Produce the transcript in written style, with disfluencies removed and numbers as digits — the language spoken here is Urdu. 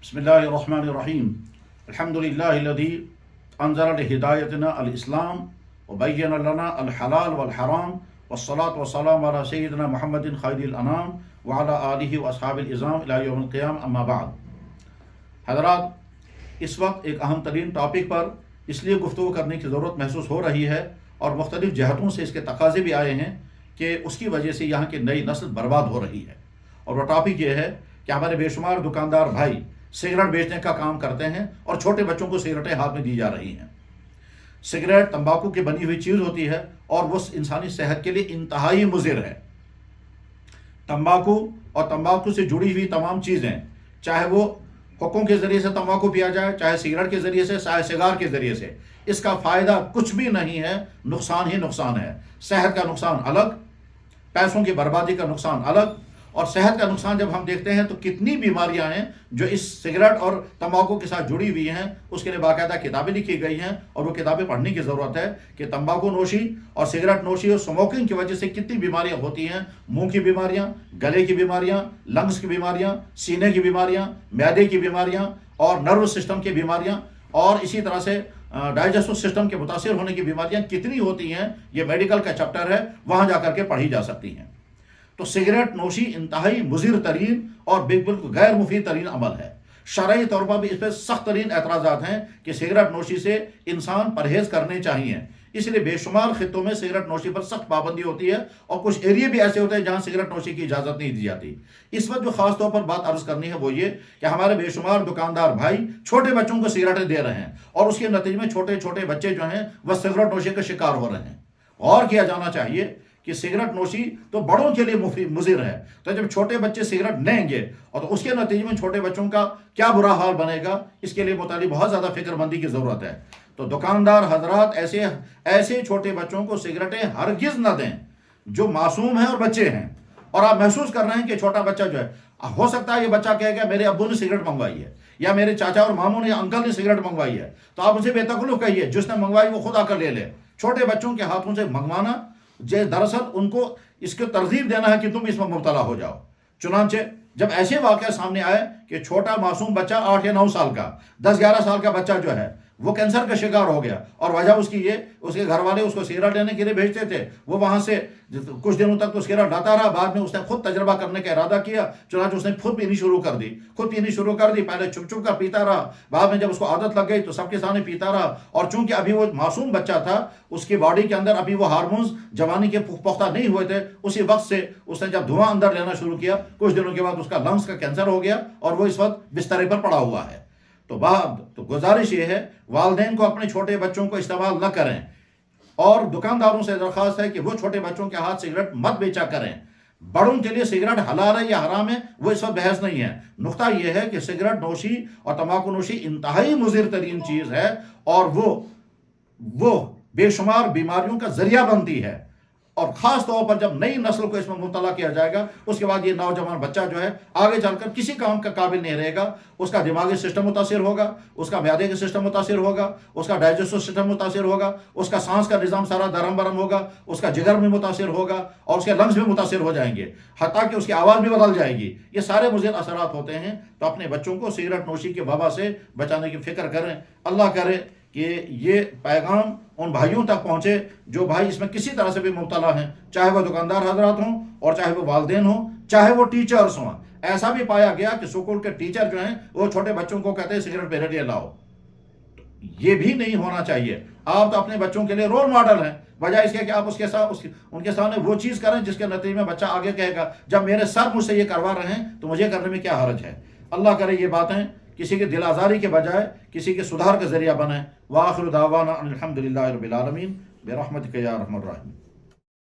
بسم اللہ الرحمن الرحیم الحمد للہ الذی انزل لہدایتنا الاسلام وبین لنا الحلال والحرام والصلاة والسلام علی سیدنا محمد خیر الانام وعلی آلہ واصحاب العظام الی یوم القیامہ اما بعد۔ حضرات، اس وقت ایک اہم ترین ٹاپک پر اس لیے گفتگو کرنے کی ضرورت محسوس ہو رہی ہے اور مختلف جہتوں سے اس کے تقاضے بھی آئے ہیں کہ اس کی وجہ سے یہاں کی نئی نسل برباد ہو رہی ہے، اور وہ ٹاپک یہ ہے کہ ہمارے بے شمار دکاندار بھائی سگریٹ بیچنے کا کام کرتے ہیں اور چھوٹے بچوں کو سگریٹیں ہاتھ میں دی جا رہی ہیں۔ سگریٹ تمباکو کی بنی ہوئی چیز ہوتی ہے اور وہ انسانی صحت کے لیے انتہائی مضر ہے۔ تمباکو اور تمباکو سے جڑی ہوئی تمام چیزیں، چاہے وہ حکم کے ذریعے سے تمباکو پیا جائے، چاہے سگریٹ کے ذریعے سے، چاہے سگار کے ذریعے سے، اس کا فائدہ کچھ بھی نہیں ہے، نقصان ہی نقصان ہے۔ صحت کا نقصان الگ، پیسوں کی بربادی کا نقصان الگ، اور صحت کا نقصان جب ہم دیکھتے ہیں تو کتنی بیماریاں ہیں جو اس سگریٹ اور تمباکو کے ساتھ جڑی ہوئی ہیں، اس کے لیے باقاعدہ کتابیں لکھی گئی ہیں اور وہ کتابیں پڑھنے کی ضرورت ہے کہ تمباکو نوشی اور سگریٹ نوشی اور سموکنگ کی وجہ سے کتنی بیماریاں ہوتی ہیں۔ منہ کی بیماریاں، گلے کی بیماریاں، لنگس کی بیماریاں، سینے کی بیماریاں، معدے کی بیماریاں اور نروس سسٹم کی بیماریاں، اور اسی طرح سے ڈائجسٹو سسٹم کے متاثر ہونے کی بیماریاں کتنی ہوتی ہیں، یہ میڈیکل کا چیپٹر ہے، وہاں جا کر کے پڑھی جا سکتی ہیں۔ تو سگریٹ نوشی انتہائی مضر ترین اور بالکل غیر مفید ترین عمل ہے۔ شرعی طور پر بھی اس پہ سخت ترین اعتراضات ہیں کہ سگریٹ نوشی سے انسان پرہیز کرنے چاہیے، اس لیے بے شمار خطوں میں سگریٹ نوشی پر سخت پابندی ہوتی ہے، اور کچھ ایریے بھی ایسے ہوتے ہیں جہاں سگریٹ نوشی کی اجازت نہیں دی جاتی۔ اس وقت جو خاص طور پر بات عرض کرنی ہے وہ یہ کہ ہمارے بے شمار دکاندار بھائی چھوٹے بچوں کو سگریٹیں دے رہے ہیں، اور اس کے نتیجے میں چھوٹے چھوٹے بچے جو ہیں وہ سگریٹ نوشی کا شکار ہو رہے ہیں۔ غور کیا جانا چاہیے کہ سگریٹ نوشی تو بڑوں کے لیے مضر ہے، تو جب چھوٹے بچے سگریٹ لیں گے اور تو اس کے نتیجے میں چھوٹے بچوں کا کیا برا حال بنے گا، اس کے لیے متعلق بہت زیادہ فکر مندی کی ضرورت ہے۔ تو دکاندار حضرات ایسے چھوٹے بچوں کو سگریٹیں ہرگز نہ دیں جو معصوم ہیں اور بچے ہیں، اور آپ محسوس کر رہے ہیں کہ چھوٹا بچہ جو ہے، ہو سکتا ہے یہ بچہ کہے گا میرے ابو نے سگریٹ منگوائی ہے، یا میرے چاچا اور ماموں نے یا انکل نے سگریٹ منگوائی ہے، تو آپ اسے بے تکلف کہیے جس نے منگوائی وہ خود آ کر لے لے۔ چھوٹے بچوں کے ہاتھوں سے منگوانا دراصل ان کو اس کو ترغیب دینا ہے کہ تم اس میں مبتلا ہو جاؤ۔ چنانچہ جب ایسے واقعہ سامنے آئے کہ چھوٹا معصوم بچہ 8 یا 9 سال کا، 10-11 سال کا بچہ جو ہے وہ کینسر کا شکار ہو گیا، اور وجہ اس کی یہ، اس کے گھر والے اس کو سگریٹ لینے کے لیے بھیجتے تھے، وہ وہاں سے کچھ دنوں تک تو سگریٹ لاتا رہا، بعد میں اس نے خود تجربہ کرنے کا ارادہ کیا، چنانچہ اس نے خود پینی شروع کر دی، پہلے چھپ چھپ کر پیتا رہا، بعد میں جب اس کو عادت لگ گئی تو سب کے سامنے پیتا رہا، اور چونکہ ابھی وہ معصوم بچہ تھا، اس کی باڈی کے اندر ابھی وہ ہارمونز جوانی کے پختہ نہیں ہوئے تھے، اسی وقت سے اس نے جب دھواں اندر لینا شروع کیا، کچھ دنوں کے بعد اس کا لنگس کا کینسر ہو گیا اور وہ اس وقت بسترے پر پڑا ہوا ہے۔ تو گزارش یہ ہے والدین کو اپنے چھوٹے بچوں کو استعمال نہ کریں، اور دکانداروں سے درخواست ہے کہ وہ چھوٹے بچوں کے ہاتھ سگریٹ مت بیچا کریں۔ بڑوں کے لیے سگریٹ حلال ہے یا حرام ہے وہ اس وقت بحث نہیں ہے، نقطہ یہ ہے کہ سگریٹ نوشی اور تمباکو نوشی انتہائی مضر ترین چیز ہے، اور وہ بے شمار بیماریوں کا ذریعہ بنتی ہے، اور خاص طور پر جب نئی نسل کو اس میں مبتلا کیا جائے گا، اس کے بعد یہ نوجوان بچہ جو ہے آگے چل کر کسی کام کا قابل نہیں رہے گا، اس کا دماغی سسٹم متاثر ہوگا، اس کا معدے کا سسٹم متاثر ہوگا، اس کا ڈائجسٹو سسٹم متاثر ہوگا، اس کا سانس کا نظام سارا درم برم ہوگا، اس کا جگر میں متاثر ہوگا، اور اس کے لنگس بھی متاثر ہو جائیں گے، حتیٰ کہ اس کی آواز بھی بدل جائے گی۔ یہ سارے مضر اثرات ہوتے ہیں، تو اپنے بچوں کو سگریٹ نوشی کے وبا سے بچانے کی فکر کریں۔ اللہ کرے کہ یہ پیغام ان بھائیوں تک پہنچے جو بھائی اس میں کسی طرح سے بھی مبتلا ہیں، چاہے وہ دکاندار حضرات ہوں، اور چاہے وہ والدین ہوں، چاہے وہ ٹیچرز ہوں۔ ایسا بھی پایا گیا کہ اسکول کے ٹیچر جو ہیں وہ چھوٹے بچوں کو کہتے ہیں سگریٹ میرے لیے لاؤ۔ یہ بھی نہیں ہونا چاہیے۔ آپ تو اپنے بچوں کے لیے رول ماڈل ہیں، وجہ اس کے کہ آپ اس کے ساتھ ان کے سامنے وہ چیز کریں جس کے نتیجے میں بچہ آگے کہے گا جب میرے سر مجھ سے یہ کروا رہے ہیں تو مجھے کرنے میں کیا حرج ہے۔ اللہ کرے یہ باتیں کسی کے دل آزاری کے بجائے کسی کے سدھار کا ذریعہ بنیں۔ وآخر دعوانا ان الحمد للہ رب العالمین برحمتک یا ارحم الراحمین۔